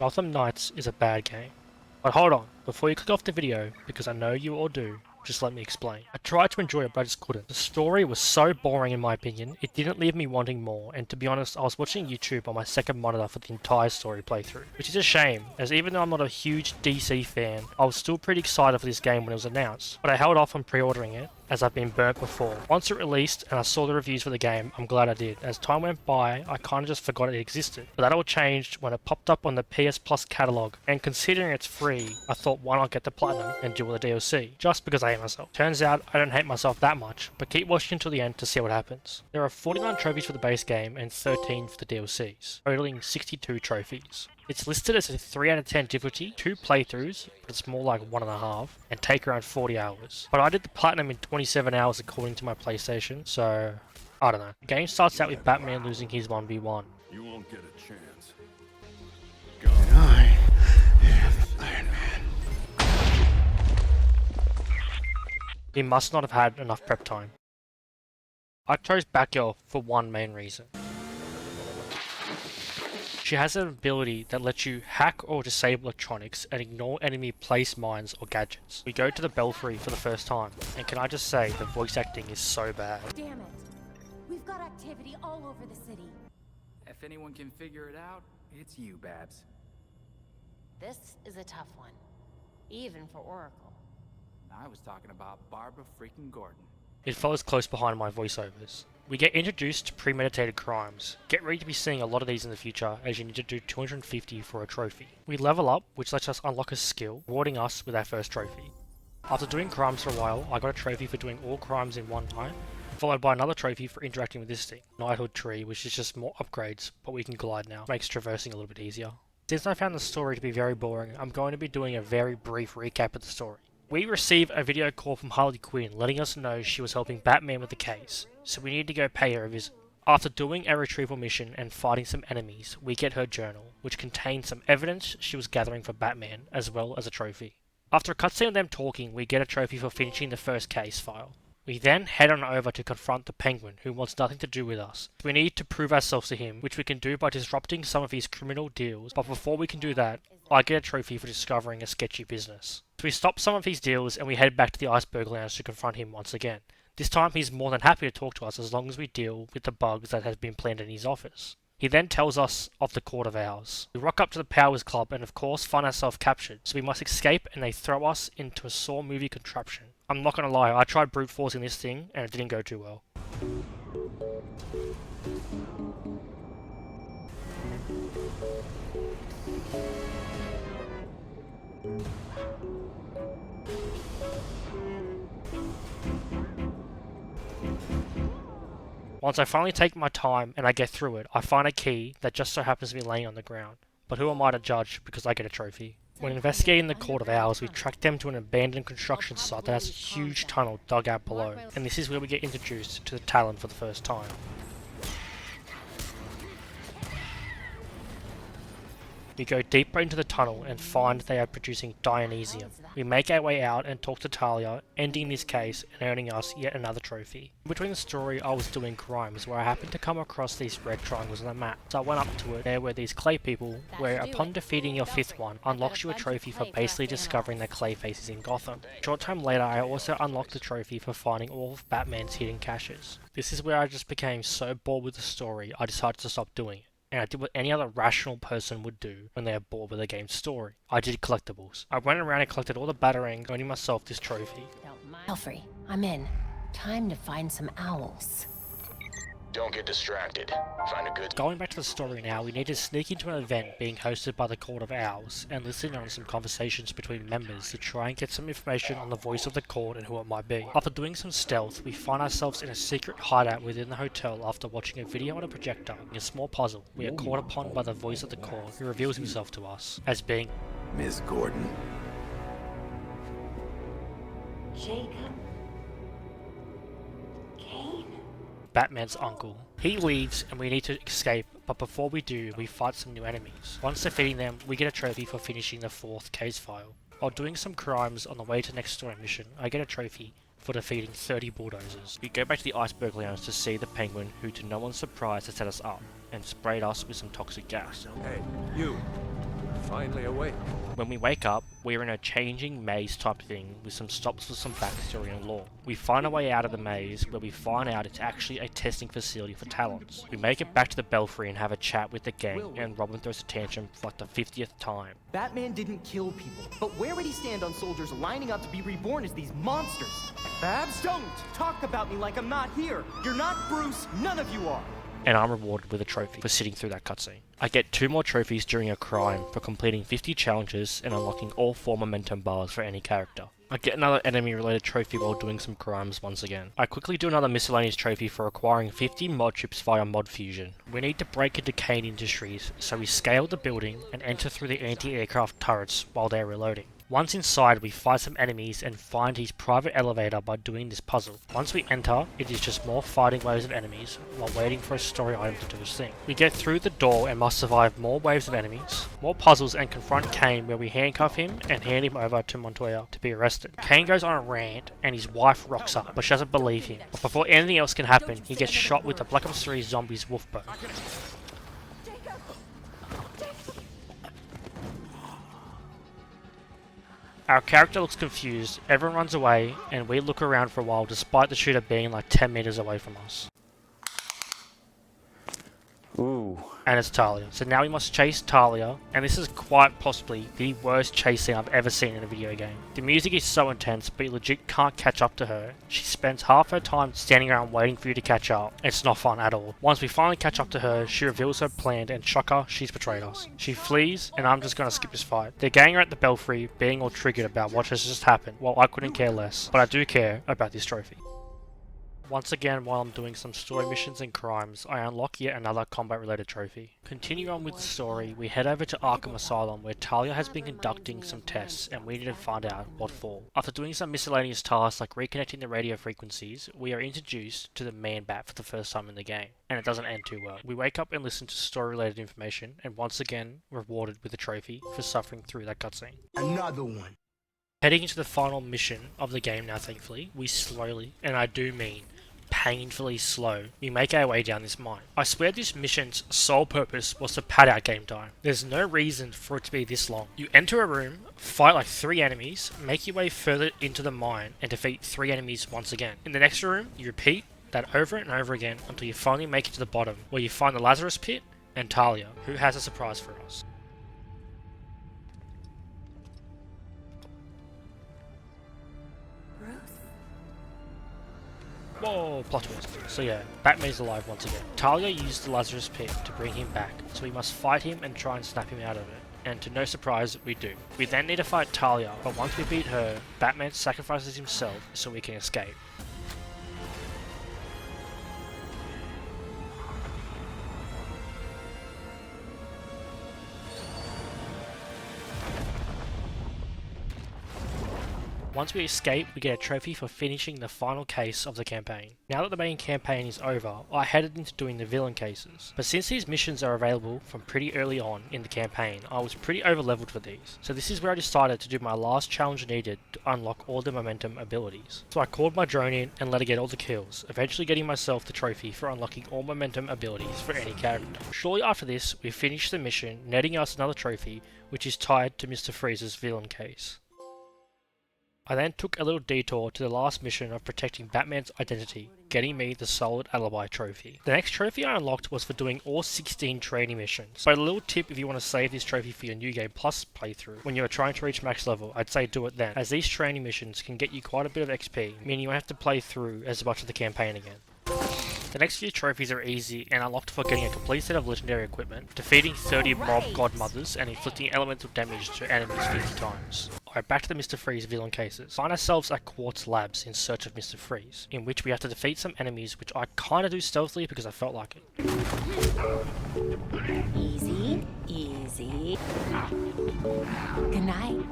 Gotham Knights is a bad game. But hold on, before you click off the video, because I know you all do, just let me explain. I tried to enjoy it, but I just couldn't. The story was so boring in my opinion, it didn't leave me wanting more, and to be honest, I was watching YouTube on my second monitor for the entire story playthrough. Which is a shame, as even though I'm not a huge DC fan, I was still pretty excited for this game when it was announced, but I held off on pre-ordering it, as I've been burnt before. Once it released and I saw the reviews for the game, I'm glad I did. As time went by, I kinda just forgot it existed. But that all changed when it popped up on the PS Plus catalog, and considering it's free, I thought why not get the Platinum and do all the DLC, just because I hate myself. Turns out I don't hate myself that much, but keep watching until the end to see what happens. There are 49 trophies for the base game and 13 for the DLCs, totaling 62 trophies. It's listed as a 3 out of 10 difficulty, 2 playthroughs, but it's more like 1.5, and take around 40 hours. But I did the Platinum in 27 hours according to my PlayStation, so I don't know. The game starts out with Batman losing his 1v1. You won't get a chance. And I am Iron Man. He must not have had enough prep time. I chose Batgirl for one main reason. She has an ability that lets you hack or disable electronics and ignore enemy place mines or gadgets. We go to the Belfry for the first time, and can I just say the voice acting is so bad. Damn it! We've got activity all over the city. If anyone can figure it out, it's you, Babs. This is a tough one, even for Oracle. I was talking about Barbara freaking Gordon. It follows close behind my voiceovers. We get introduced to premeditated crimes. Get ready to be seeing a lot of these in the future, as you need to do 250 for a trophy. We level up, which lets us unlock a skill, rewarding us with our first trophy. After doing crimes for a while, I got a trophy for doing all crimes in one night, followed by another trophy for interacting with this thing, Knighthood Tree, which is just more upgrades, but we can glide now. Makes traversing a little bit easier. Since I found the story to be very boring, I'm going to be doing a very brief recap of the story. We receive a video call from Harley Quinn letting us know she was helping Batman with the case, so we need to go pay her a visit. After doing a retrieval mission and fighting some enemies, we get her journal, which contains some evidence she was gathering for Batman, as well as a trophy. After a cutscene of them talking, we get a trophy for finishing the first case file. We then head on over to confront the Penguin, who wants nothing to do with us. We need to prove ourselves to him, which we can do by disrupting some of his criminal deals, but before we can do that, I get a trophy for discovering a sketchy business. So we stop some of his deals and we head back to the Iceberg Lounge to confront him once again. This time he's more than happy to talk to us as long as we deal with the bugs that have been planned in his office. He then tells us of the Court of Owls. We rock up to the Powers Club and of course find ourselves captured, so we must escape and they throw us into a Saw movie contraption. I'm not gonna lie, I tried brute forcing this thing and it didn't go too well. Once I finally take my time and I get through it, I find a key that just so happens to be laying on the ground. But who am I to judge because I get a trophy? When investigating the Court of Owls, we track them to an abandoned construction site that has a huge tunnel dug out below, and this is where we get introduced to the Talon for the first time. We go deeper into the tunnel and find they are producing Dionysium. We make our way out and talk to Talia, ending this case and earning us yet another trophy. Between the story, I was doing crimes where I happened to come across these red triangles on the map. So I went up to it. There were these clay people, where upon defeating your 5th one, unlocks you a trophy for basically discovering the clay faces in Gotham. A short time later, I also unlocked the trophy for finding all of Batman's hidden caches. This is where I just became so bored with the story, I decided to stop doing it. And I did what any other rational person would do when they are bored with a game's story. I did collectibles. I went around and collected all the Batarangs, earning myself this trophy. Belfry, I'm in. Time to find some owls. Don't get distracted. Find a good... Going back to the story now, we need to sneak into an event being hosted by the Court of Owls and listen on some conversations between members to try and get some information on the voice of the court and who it might be. After doing some stealth, we find ourselves in a secret hideout within the hotel after watching a video on a projector. In a small puzzle, we are caught upon by the voice of the court, who reveals himself to us as being Ms. Gordon. Jacob? Batman's uncle. He leaves and we need to escape, but before we do, we fight some new enemies. Once defeating them, we get a trophy for finishing the 4th case file. While doing some crimes on the way to next story mission, I get a trophy for defeating 30 bulldozers. We go back to the Iceberg Lounge to see the Penguin, who to no one's surprise has set us up and sprayed us with some toxic gas. Hey, you. Finally awake. When we wake up, we're in a changing maze type thing with some stops for some backstory and lore. We find our way out of the maze where we find out it's actually a testing facility for talents. We make it back to the Belfry and have a chat with the gang, and Robin throws a tantrum for like the 50th time. Batman didn't kill people, but where would he stand on soldiers lining up to be reborn as these monsters? Babs, don't talk about me like I'm not here. You're not Bruce, none of you are. And I'm rewarded with a trophy for sitting through that cutscene. I get 2 more trophies during a crime for completing 50 challenges and unlocking all 4 momentum bars for any character. I get another enemy related trophy while doing some crimes once again. I quickly do another miscellaneous trophy for acquiring 50 mod chips via mod fusion. We need to break into Kane Industries, so we scale the building and enter through the anti-aircraft turrets while they're reloading. Once inside, we fight some enemies and find his private elevator by doing this puzzle. Once we enter, it is just more fighting waves of enemies while waiting for a story item to do its thing. We get through the door and must survive more waves of enemies, more puzzles, and confront Kane, where we handcuff him and hand him over to Montoya to be arrested. Kane goes on a rant and his wife rocks up, but she doesn't believe him. But before anything else can happen, he gets shot with the Black Ops 3 Zombies wolf bow. Our character looks confused, everyone runs away, and we look around for a while despite the shooter being like 10 meters away from us. Ooh. And it's Talia. So now we must chase Talia, and this is quite possibly the worst chase scene I've ever seen in a video game. The music is so intense, but you legit can't catch up to her. She spends half her time standing around waiting for you to catch up. It's not fun at all. Once we finally catch up to her, she reveals her plan, and shocker, she's betrayed us. She flees, and I'm just gonna skip this fight. The gang are at the Belfry, being all triggered about what has just happened. Well, I couldn't care less, but I do care about this trophy. Once again, while I'm doing some story missions and crimes, I unlock yet another combat related trophy. Continuing on with the story, we head over to Arkham Asylum where Talia has been conducting some tests and we need to find out what for. After doing some miscellaneous tasks like reconnecting the radio frequencies, we are introduced to the Man-Bat for the first time in the game, and it doesn't end too well. We wake up and listen to story related information and once again rewarded with a trophy for suffering through that cutscene. Another one. Heading into the final mission of the game now, thankfully, we slowly, and I do mean painfully slow, we make our way down this mine. I swear this mission's sole purpose was to pad out game time. There's no reason for it to be this long. You enter a room, fight like 3 enemies, make your way further into the mine, and defeat 3 enemies once again. In the next room, you repeat that over and over again until you finally make it to the bottom, where you find the Lazarus Pit and Talia, who has a surprise for us. Whoa, plot twist. So yeah, Batman's alive once again. Talia used the Lazarus Pit to bring him back, so we must fight him and try and snap him out of it. And to no surprise, we do. We then need to fight Talia, but once we beat her, Batman sacrifices himself so we can escape. Once we escape, we get a trophy for finishing the final case of the campaign. Now that the main campaign is over, I headed into doing the villain cases. But since these missions are available from pretty early on in the campaign, I was pretty over-leveled for these. So this is where I decided to do my last challenge needed to unlock all the momentum abilities. So I called my drone in and let it get all the kills, eventually getting myself the trophy for unlocking all momentum abilities for any character. Shortly after this, we finished the mission, netting us another trophy, which is tied to Mr. Freeze's villain case. I then took a little detour to the last mission of protecting Batman's identity, getting me the Solid Alibi trophy. The next trophy I unlocked was for doing all 16 training missions. But a little tip if you want to save this trophy for your New Game Plus playthrough, when you are trying to reach max level, I'd say do it then, as these training missions can get you quite a bit of XP, meaning you won't have to play through as much of the campaign again. The next few trophies are easy and unlocked for getting a complete set of legendary equipment, defeating 30 mob godmothers and inflicting elemental damage to enemies 50 times. Alright, back to the Mr. Freeze villain cases. Find ourselves at Quartz Labs in search of Mr. Freeze, in which we have to defeat some enemies, which I kinda do stealthily because I felt like it. Easy, easy. Good night.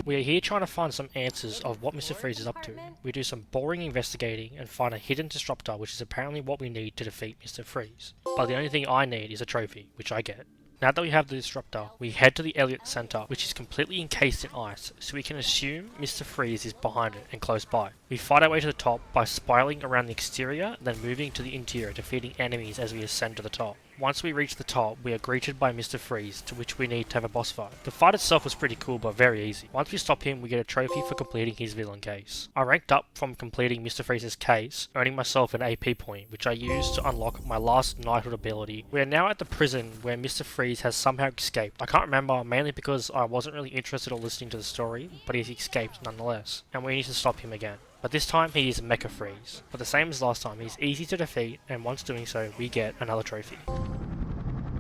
We are here trying to find some answers of what Mr. Freeze is up to. We do some boring investigating and find a hidden disruptor, which is apparently what we need to defeat Mr. Freeze. But the only thing I need is a trophy, which I get. Now that we have the disruptor, we head to the Elliot Center, which is completely encased in ice, so we can assume Mr. Freeze is behind it and close by. We fight our way to the top by spiraling around the exterior, then moving to the interior, defeating enemies as we ascend to the top. Once we reach the top, we are greeted by Mr. Freeze, to which we need to have a boss fight. The fight itself was pretty cool, but very easy. Once we stop him, we get a trophy for completing his villain case. I ranked up from completing Mr. Freeze's case, earning myself an AP point, which I used to unlock my last knighthood ability. We are now at the prison where Mr. Freeze has somehow escaped. I can't remember, mainly because I wasn't really interested or listening to the story, but he's escaped nonetheless, and we need to stop him again. But this time he is Mecha Freeze. But the same as last time, he's easy to defeat, and once doing so, we get another trophy.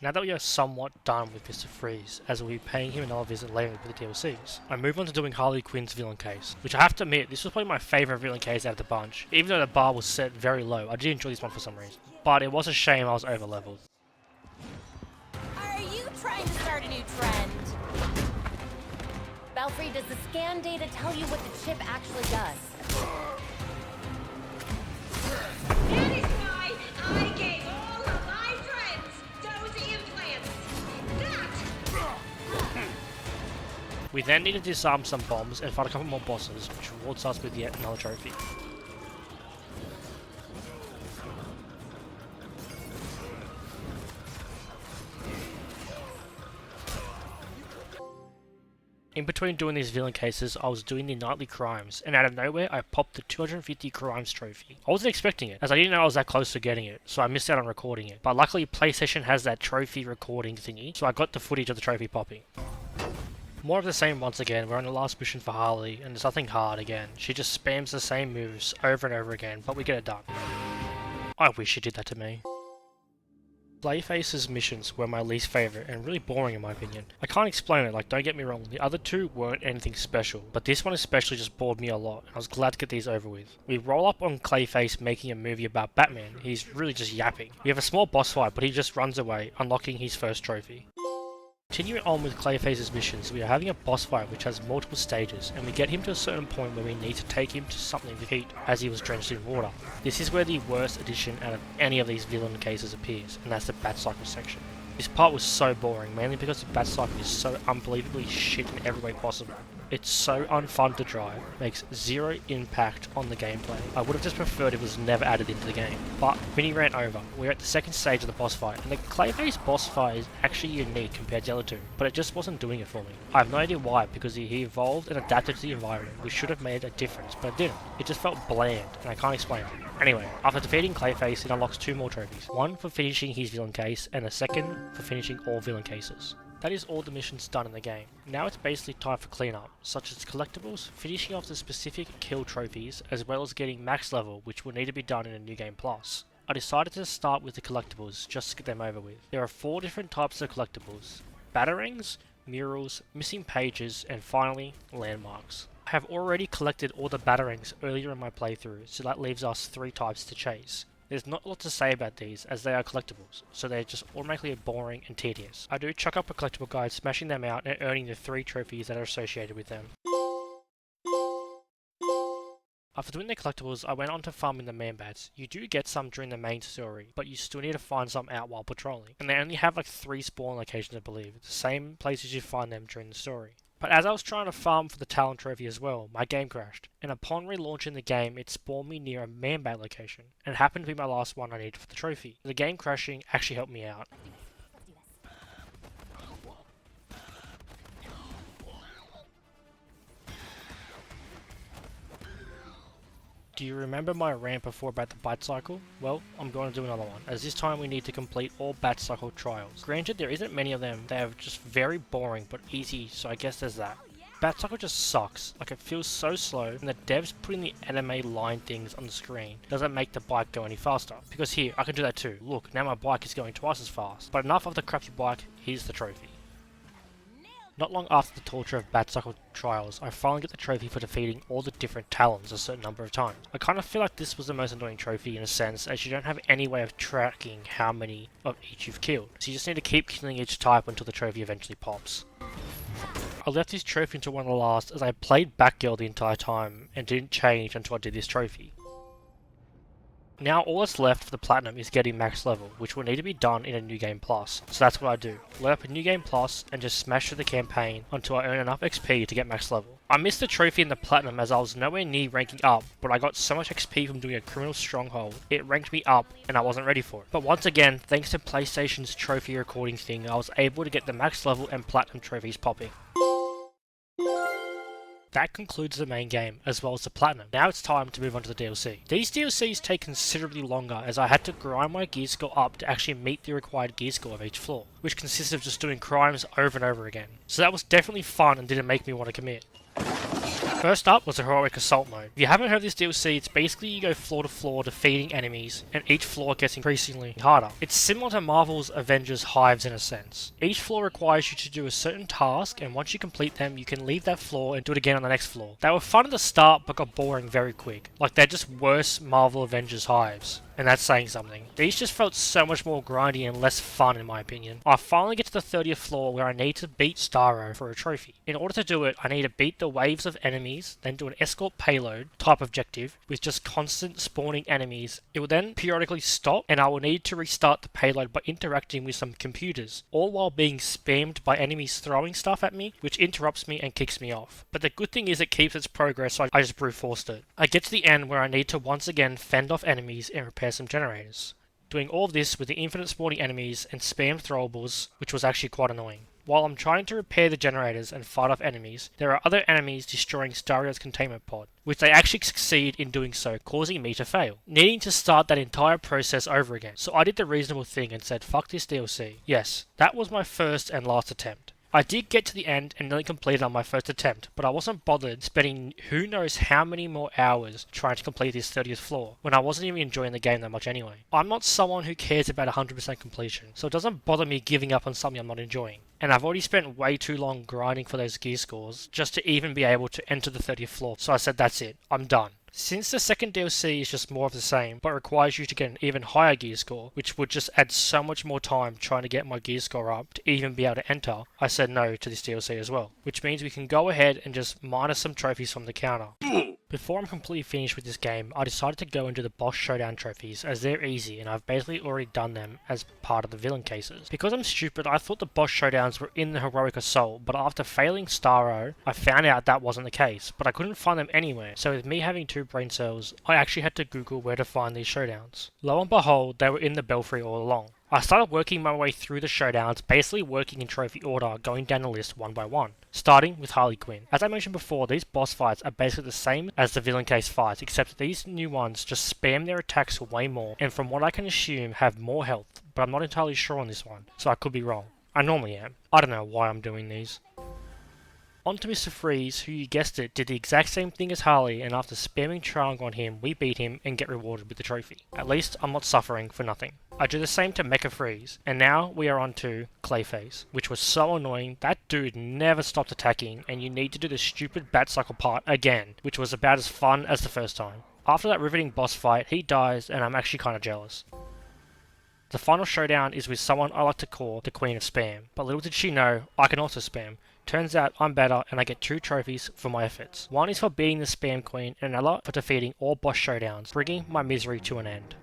Now that we are somewhat done with Mr. Freeze, as we'll be paying him another visit later with the DLCs, I move on to doing Harley Quinn's villain case, which I have to admit, this was probably my favourite villain case out of the bunch. Even though the bar was set very low, I did enjoy this one for some reason. But it was a shame I was over leveled. Are you trying to start a new trend? Belfry, does the scan data tell you what the chip actually does? That is why I gave all of my friends those implants. That! We then need to disarm some bombs and fight a couple more bosses, which rewards us with yet another trophy. In between doing these villain cases, I was doing the nightly crimes, and out of nowhere I popped the 250 crimes trophy. I wasn't expecting it, as I didn't know I was that close to getting it, so I missed out on recording it. But luckily PlayStation has that trophy recording thingy, so I got the footage of the trophy popping. More of the same once again. We're on the last mission for Harley, and there's nothing hard again. She just spams the same moves over and over again, but we get it done. I wish she did that to me. Clayface's missions were my least favourite and really boring in my opinion. I can't explain it, like don't get me wrong, the other two weren't anything special, but this one especially just bored me a lot and I was glad to get these over with. We roll up on Clayface making a movie about Batman. He's really just yapping. We have a small boss fight, but he just runs away, unlocking his first trophy. Continuing on with Clayface's missions, we are having a boss fight which has multiple stages, and we get him to a certain point where we need to take him to something to heat, as he was drenched in water. This is where the worst addition out of any of these villain cases appears, and that's the Bat Cycle section. This part was so boring, mainly because the Bat Cycle is so unbelievably shit in every way possible. It's so unfun to drive, makes zero impact on the gameplay. I would have just preferred it was never added into the game. But mini rant over, we're at the second stage of the boss fight, and the Clayface boss fight is actually unique compared to the other two, but it just wasn't doing it for me. I have no idea why, because he evolved and adapted to the environment, which should have made a difference, but it didn't. It just felt bland, and I can't explain it. Anyway, after defeating Clayface, it unlocks two more trophies. One for finishing his villain case, and the second for finishing all villain cases. That is all the missions done in the game. Now it's basically time for cleanup, such as collectibles, finishing off the specific kill trophies, as well as getting max level, which will need to be done in a New Game Plus. I decided to start with the collectibles, just to get them over with. There are 4 different types of collectibles: batarangs, murals, missing pages, and finally, landmarks. I have already collected all the batarangs earlier in my playthrough, so that leaves us 3 types to chase. There's not a lot to say about these, as they are collectibles, so they're just automatically boring and tedious. I do chuck up a collectible guide, smashing them out and earning the 3 trophies that are associated with them. After doing the collectibles, I went on to farming the man-bats. You do get some during the main story, but you still need to find some out while patrolling. And they only have like 3 spawn locations, I believe, the same places you find them during the story. But as I was trying to farm for the talent trophy as well, my game crashed, and upon relaunching the game it spawned me near a man-bat location, and it happened to be my last one I needed for the trophy. The game crashing actually helped me out. Do you remember my rant before about the Bat Cycle? Well, I'm going to do another one, as this time we need to complete all Bat Cycle trials. Granted, there isn't many of them, they are just very boring but easy, so I guess there's that. Bat Cycle just sucks, like it feels so slow, and the devs putting the anime line things on the screen doesn't make the bike go any faster. Because here, I can do that too. Look, now my bike is going twice as fast. But enough of the crappy bike, here's the trophy. Not long after the torture of Bat Cycle trials, I finally get the trophy for defeating all the different talons a certain number of times. I kind of feel like this was the most annoying trophy in a sense, as you don't have any way of tracking how many of each you've killed. So you just need to keep killing each type until the trophy eventually pops. I left this trophy until one of the last, as I played Batgirl the entire time and didn't change until I did this trophy. Now all that's left for the platinum is getting max level, which will need to be done in a New Game Plus. So that's what I do. Load up a New Game Plus and just smash through the campaign until I earn enough XP to get max level. I missed the trophy in the platinum as I was nowhere near ranking up, but I got so much XP from doing a criminal stronghold, it ranked me up and I wasn't ready for it. But once again, thanks to PlayStation's trophy recording thing, I was able to get the max level and platinum trophies popping. That concludes the main game, as well as the platinum. Now it's time to move on to the DLC. These DLCs take considerably longer as I had to grind my gear score up to actually meet the required gear score of each floor, which consists of just doing crimes over and over again. So that was definitely fun and didn't make me want to commit. First up was the Heroic Assault mode. If you haven't heard of this DLC, it's basically you go floor to floor defeating enemies, and each floor gets increasingly harder. It's similar to Marvel's Avengers Hives in a sense. Each floor requires you to do a certain task, and once you complete them, you can leave that floor and do it again on the next floor. They were fun at the start, but got boring very quick. Like, they're just worse Marvel Avengers Hives. And that's saying something. These just felt so much more grindy and less fun in my opinion. I finally get to the 30th floor where I need to beat Starro for a trophy. In order to do it, I need to beat the waves of enemies, then do an escort payload type objective with just constant spawning enemies. It will then periodically stop and I will need to restart the payload by interacting with some computers, all while being spammed by enemies throwing stuff at me, which interrupts me and kicks me off. But the good thing is it keeps its progress, so I just brute forced it. I get to the end where I need to once again fend off enemies and repair some generators. Doing all of this with the infinite spawning enemies and spam throwables, which was actually quite annoying. While I'm trying to repair the generators and fight off enemies, there are other enemies destroying Stario's containment pod, which they actually succeed in doing so, causing me to fail, needing to start that entire process over again. So I did the reasonable thing and said, fuck this DLC. Yes, that was my first and last attempt. I did get to the end and nearly completed on my first attempt, but I wasn't bothered spending who knows how many more hours trying to complete this 30th floor, when I wasn't even enjoying the game that much anyway. I'm not someone who cares about 100% completion, so it doesn't bother me giving up on something I'm not enjoying. And I've already spent way too long grinding for those gear scores, just to even be able to enter the 30th floor, so I said that's it, I'm done. Since the second DLC is just more of the same, but requires you to get an even higher gear score, which would just add so much more time trying to get my gear score up to even be able to enter, I said no to this DLC as well. Which means we can go ahead and just minus some trophies from the counter. Before I'm completely finished with this game, I decided to go into the boss showdown trophies as they're easy and I've basically already done them as part of the villain cases. Because I'm stupid, I thought the boss showdowns were in the Heroic Assault, but after failing Starro, I found out that wasn't the case, but I couldn't find them anywhere, so with me having 2 brain cells, I actually had to Google where to find these showdowns. Lo and behold, they were in the Belfry all along. I started working my way through the showdowns, basically working in trophy order, going down the list one by one, starting with Harley Quinn. As I mentioned before, these boss fights are basically the same as the villain case fights, except that these new ones just spam their attacks way more, and from what I can assume have more health, but I'm not entirely sure on this one, so I could be wrong. I normally am. I don't know why I'm doing these. On to Mr. Freeze, who you guessed it, did the exact same thing as Harley, and after spamming Triangle on him, we beat him and get rewarded with the trophy. At least I'm not suffering for nothing. I do the same to Mecha Freeze, and now we are on to Clayface, which was so annoying. That dude never stopped attacking, and you need to do the stupid bat cycle part again, which was about as fun as the first time. After that riveting boss fight, he dies, and I'm actually kinda jealous. The final showdown is with someone I like to call the Queen of Spam, but little did she know, I can also spam. Turns out I'm better and I get 2 trophies for my efforts. One is for beating the Spam Queen and another for defeating all boss showdowns, bringing my misery to an end.